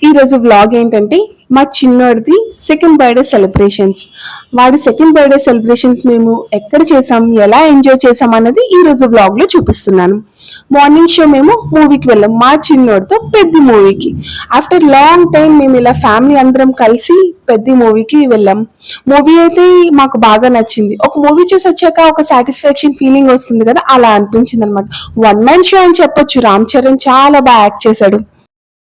ఈ రోజు వ్లాగ్ ఏంటంటే మా చిన్నోడిది సెకండ్ బర్త్డే సెలబ్రేషన్స్. వాడి సెకండ్ బర్త్డే సెలబ్రేషన్స్ మేము ఎక్కడ చేసాం, ఎలా ఎంజాయ్ చేసాం అన్నది ఈ రోజు వ్లాగ్ లో చూపిస్తున్నాను. మార్నింగ్ షో మేము మూవీకి వెళ్ళాం మా చిన్నోడితో, పెద్ద మూవీకి. ఆఫ్టర్ లాంగ్ టైం మేము ఇలా ఫ్యామిలీ అందరం కలిసి పెద్ద మూవీకి వెళ్ళాం. మూవీ అయితే మాకు బాగా నచ్చింది. ఒక మూవీ చూసి వచ్చాక ఒక సాటిస్ఫాక్షన్ ఫీలింగ్ వస్తుంది కదా, అలా అనిపించింది అనమాట. వన్ మ్యాన్ షో అని చెప్పొచ్చు. రామ్ చరణ్ చాలా బాగా యాక్ట్ చేశాడు.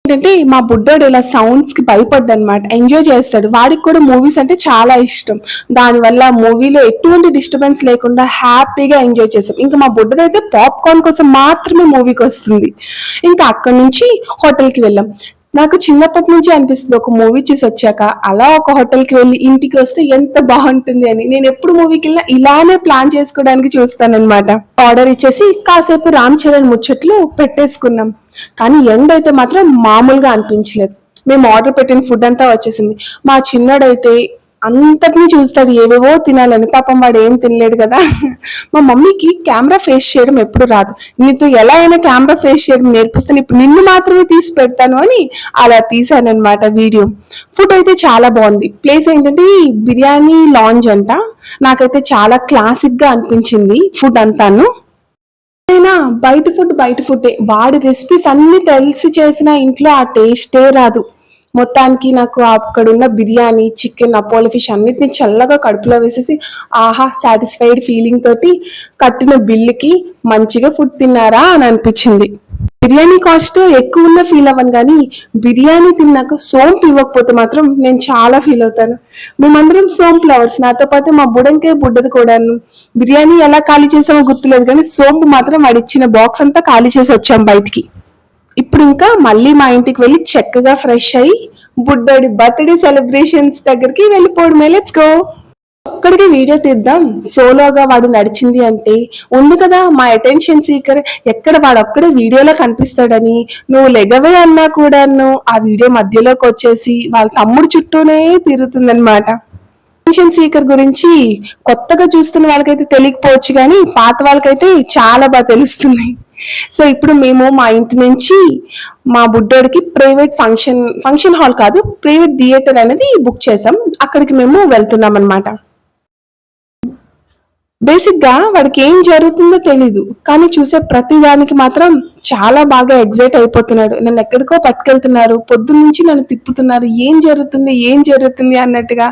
ఏంటంటే మా బుడ్డోడు ఇలా సౌండ్స్ కి భయపడ్డా అనమాట, ఎంజాయ్ చేస్తాడు. వాడికి కూడా మూవీస్ అంటే చాలా ఇష్టం. దానివల్ల మూవీలో ఎటువంటి డిస్టర్బెన్స్ లేకుండా హ్యాపీగా ఎంజాయ్ చేసాం. ఇంకా మా బుడ్డదైతే పాప్కార్న్ కోసం మాత్రమే మూవీకి వస్తుంది. ఇంకా అక్కడి నుంచి హోటల్కి వెళ్ళాం. నాకు చిన్నప్పటి నుంచి అనిపిస్తుంది, ఒక మూవీ చూసి వచ్చాక అలా ఒక హోటల్కి వెళ్ళి ఇంటికి వస్తే ఎంత బాగుంటుంది అని. నేను ఎప్పుడు మూవీకి వెళ్ళినా ఇలానే ప్లాన్ చేసుకోవడానికి చూస్తానన్నమాట. ఆర్డర్ ఇచ్చేసి కాసేపు రామ్ చరణ్ ముచ్చట్లు పెట్టేసుకున్నాం. కానీ ఎండ్ అయితే మాత్రం మామూలుగా అనిపించలేదు. మేము ఆర్డర్ పెట్టిన ఫుడ్ అంతా వచ్చేసింది. మా చిన్నోడైతే అంతటినీ చూస్తాడు ఏవేవో తినాలని. పాపం వాడు ఏం తినలేడు కదా. మా మమ్మీకి కెమెరా ఫేస్ చేయడం ఎప్పుడు రాదు. నీతో ఎలా అయినా కెమెరా ఫేస్ చేయడం నేర్పిస్తాను, ఇప్పుడు నిన్ను మాత్రమే తీసి పెడతాను అని అలా తీసాను అనమాట వీడియో. ఫుడ్ అయితే చాలా బాగుంది. ప్లేస్ ఏంటంటే బిర్యానీ లాంజ్ అంట. నాకైతే చాలా క్లాసిక్ గా అనిపించింది ఫుడ్ అంతాను. అయినా బయట ఫుడ్డే. వాడి రెసిపీస్ అన్ని తెలిసి చేసిన ఇంట్లో ఆ టేస్టే రాదు. మొత్తానికి నాకు అక్కడున్న బిర్యానీ, చికెన్, అపోలో ఫిష్ అన్నిటిని చల్లగా కడుపులో వేసేసి ఆహా సాటిస్ఫైడ్ ఫీలింగ్ తోటి కట్టిన బిల్లుకి మంచిగా ఫుడ్ తిన్నారా అని అనిపించింది. బిర్యానీ కాస్ట్ ఎక్కువ ఉన్న ఫీల్ అవ్వను, కానీ బిర్యానీ తిన్నాక సోంపు ఇవ్వకపోతే మాత్రం నేను చాలా ఫీల్ అవుతాను. మేమందరం సోంపు లవర్స్, నాతో పాటు మా బుడంకాయ బుడ్డది కూడాను. బిర్యానీ ఎలా ఖాళీ చేసామో గుర్తులేదు, కానీ సోంపు మాత్రం వాడు ఇచ్చిన బాక్స్ అంతా ఖాళీ చేసి వచ్చాం బయటికి. ఇప్పుడు ఇంకా మళ్ళీ మా ఇంటికి వెళ్ళి చక్కగా ఫ్రెష్ అయ్యి బుడ్డోడి బర్త్డే సెలబ్రేషన్స్ దగ్గరికి వెళ్ళిపోవడమే. Let's go. ఒక్కడికి వీడియో తీద్దాం, సోలోగా వాడు నడిచింది అంటే ఉంది కదా మా అటెన్షన్ సీకర్. ఎక్కడ వాడు ఒక్కడే వీడియోలో కనిపిస్తాడని నువ్వు లెగవే అన్నా కూడాను ఆ వీడియో మధ్యలోకి వచ్చేసి వాళ్ళ తమ్ముడు చుట్టూనే తిరుగుతుందన్నమాట. అటెన్షన్ సీకర్ గురించి కొత్తగా చూస్తున్న వాళ్ళకైతే తెలియకపోవచ్చు, కానీ పాత వాళ్ళకైతే చాలా బాగా తెలుస్తుంది. సో ఇప్పుడు మేము మా ఇంటి నుంచి మా బుడ్డోడికి ప్రైవేట్ ఫంక్షన్ హాల్ కాదు, ప్రైవేట్ థియేటర్ అనేది బుక్ చేసాం. అక్కడికి మేము వెళ్తున్నాం అనమాట. బేసిక్ గా వాడికి ఏం జరుగుతుందో తెలీదు, కానీ చూసే ప్రతి దానికి మాత్రం చాలా బాగా ఎగ్జైట్ అయిపోతున్నాడు. నన్ను ఎక్కడికో పట్టుకెళ్తున్నారు, పొద్దున్న నుంచి నన్ను తిప్పుతున్నారు, ఏం జరుగుతుంది అన్నట్టుగా.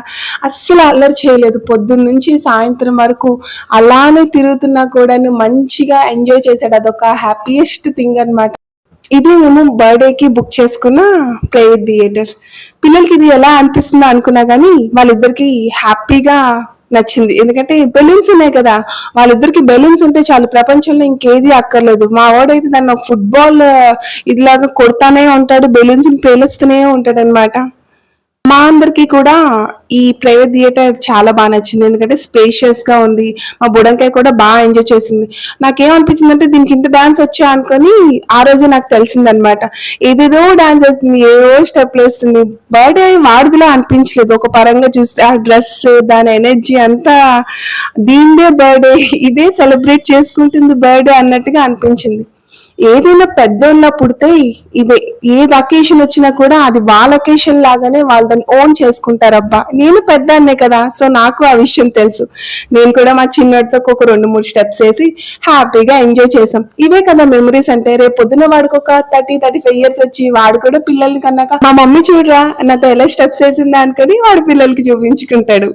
అస్సలు అల్లరి చేయలేదు. పొద్దున్న నుంచి సాయంత్రం వరకు అలానే తిరుగుతున్నా కూడా మంచిగా ఎంజాయ్ చేశాడు. అదొక హ్యాపీయెస్ట్ థింగ్ అనమాట. ఇది మేము బర్త్డేకి బుక్ చేసుకున్న ప్రైవేట్ థియేటర్. పిల్లలకి ఇది ఎలా అనిపిస్తుందో అనుకున్నా కానీ వాళ్ళిద్దరికి హ్యాపీగా నచ్చింది. ఎందుకంటే బెలూన్స్ ఉన్నాయి కదా, వాళ్ళిద్దరికి బెలూన్స్ ఉంటే చాలు, ప్రపంచంలో ఇంకేది అక్కర్లేదు. మా వాడైతే దాన్ని ఒక ఫుట్బాల్ ఇదిలాగా కొడతానే ఉంటాడు, బెలూన్స్ పేలుస్తూనే ఉంటాడు అనమాట. మా అందరికి కూడా ఈ ప్రైవేట్ థియేటర్ చాలా బాగా నచ్చింది, ఎందుకంటే స్పేషియస్ గా ఉంది. మా బుడంకాయ కూడా బాగా ఎంజాయ్ చేసింది. నాకేమనిపించింది అంటే దీనికి ఇంత డాన్స్ వచ్చా అనుకొని ఆ రోజే నాకు తెలిసిందనమాట. ఏదేదో డాన్స్ వేస్తుంది, ఏదో స్టెప్లు వేస్తుంది. బర్త్డే వాడిదిలా అనిపించలేదు. ఒక పరంగా చూస్తే ఆ డ్రెస్, దాని ఎనర్జీ అంతా దీనిదే బర్త్డే, ఇదే సెలబ్రేట్ చేసుకుంటుంది బర్త్డే అన్నట్టుగా అనిపించింది. ఏదైనా పెద్దోళ్ళ పుడితే ఇదే, ఏది అకేషన్ వచ్చినా కూడా అది వాళ్ళ అకేషన్ లాగానే వాళ్ళు దాన్ని ఓన్ చేసుకుంటారబ్బా. నేను పెద్దాన్నే కదా, సో నాకు ఆ విషయం తెలుసు. నేను కూడా మా చిన్నోడితో ఒక 2-3 స్టెప్స్ వేసి హ్యాపీగా ఎంజాయ్ చేసాం. ఇవే కదా మెమరీస్ అంటే. రేపు పొద్దున వాడికి ఒక 30-35 ఇయర్స్ వచ్చి వాడు కూడా పిల్లల్ని కన్నాక మా మమ్మీ చూడరా నాతో ఎలా స్టెప్స్ వేసిందా అనుకొని వాడు పిల్లలకి చూపించుకుంటాడు.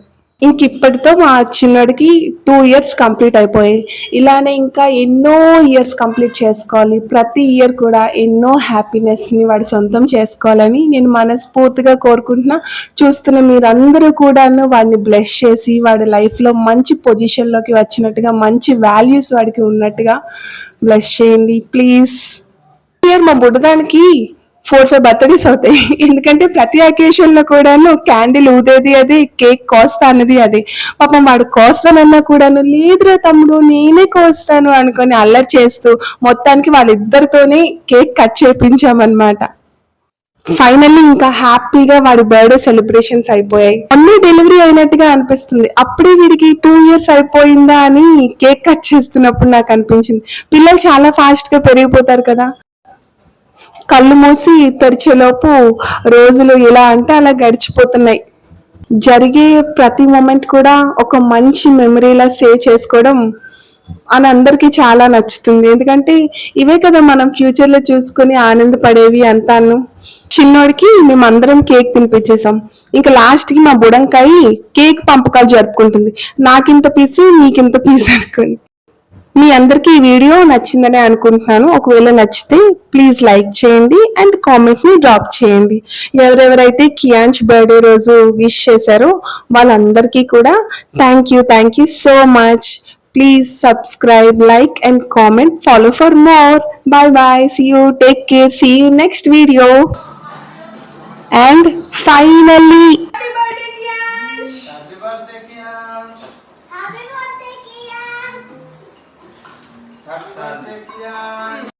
ఇప్పటితో మా చిన్నోడికి 2 ఇయర్స్ కంప్లీట్ అయిపోయాయి. ఇలానే ఇంకా ఎన్నో ఇయర్స్ కంప్లీట్ చేసుకోవాలి. ప్రతి ఇయర్ కూడా ఎన్నో హ్యాపీనెస్ని వాడు సొంతం చేసుకోవాలని నేను మనస్ఫూర్తిగా కోరుకుంటున్నా. చూస్తున్న మీరందరూ కూడాను వాడిని బ్లెస్ చేసి వాడి లైఫ్లో మంచి పొజిషన్లోకి వచ్చినట్టుగా, మంచి వాల్యూస్ వాడికి ఉన్నట్టుగా బ్లెస్ చేయండి ప్లీజ్. ఇయర్ మా బుడ్డదానికి 4-5 బర్త్డేస్ అవుతాయి. ఎందుకంటే ప్రతి అకేషన్ లో కూడాను క్యాండిల్ ఊదేది అదే, కేక్ కోస్తా అన్నది అదే. పాపం వాడు కోస్తానన్నా కూడాను లేదురా తమ్ముడు నేనే కోస్తాను అనుకొని అల్లరి చేస్తూ మొత్తానికి వాళ్ళిద్దరితోనే కేక్ కట్ చేయించామన్నమాట. ఫైనల్లీ ఇంకా హ్యాపీగా వాడి బర్త్డే సెలబ్రేషన్స్ అయిపోయాయి. అన్నీ డెలివరీ అయినట్టుగా అనిపిస్తుంది. అప్పుడే వీడికి 2 ఇయర్స్ అయిపోయిందా అని కేక్ కట్ చేస్తున్నప్పుడు నాకు అనిపించింది. పిల్లలు చాలా ఫాస్ట్ గా పెరిగిపోతారు కదా. కళ్ళు మూసి తెరిచేలోపు రోజులు ఇలా అంటే అలా గడిచిపోతున్నాయి. జరిగే ప్రతి మూమెంట్ కూడా ఒక మంచి మెమరీలా సేవ్ చేసుకోవడం అని అందరికీ చాలా నచ్చుతుంది. ఎందుకంటే ఇవే కదా మనం ఫ్యూచర్‌లో చూసుకొని ఆనందపడేవి అంతాను. చిన్నోడికి మేమందరం కేక్ తినిపించేసాం. ఇంక లాస్ట్‌కి మా బుడంకాయి కేక్ పంపకాలు జరుపుకుంటుంది. నాకింత పీసు, నీకింత పీసు అనుకోని. మీ అందరికీ ఈ వీడియో నచ్చిందనే అనుకుంటున్నాను. ఒకవేళ నచ్చితే ప్లీజ్ లైక్ చేయండి అండ్ కామెంట్‌ని డ్రాప్ చేయండి. ఎవరెవరైతే కియాన్ష్ బర్త్‌డే రోజు విష్ చేశారో వాళ్ళందరికీ కూడా thank you so much. Please subscribe, like and comment. Follow for more. Bye bye. See you. Take care. See you next video. And finally, Happy birthday, Kiyansh! Happy birthday, Kiyansh! Happy birthday, Kiyansh! Happy birthday, Kiyansh!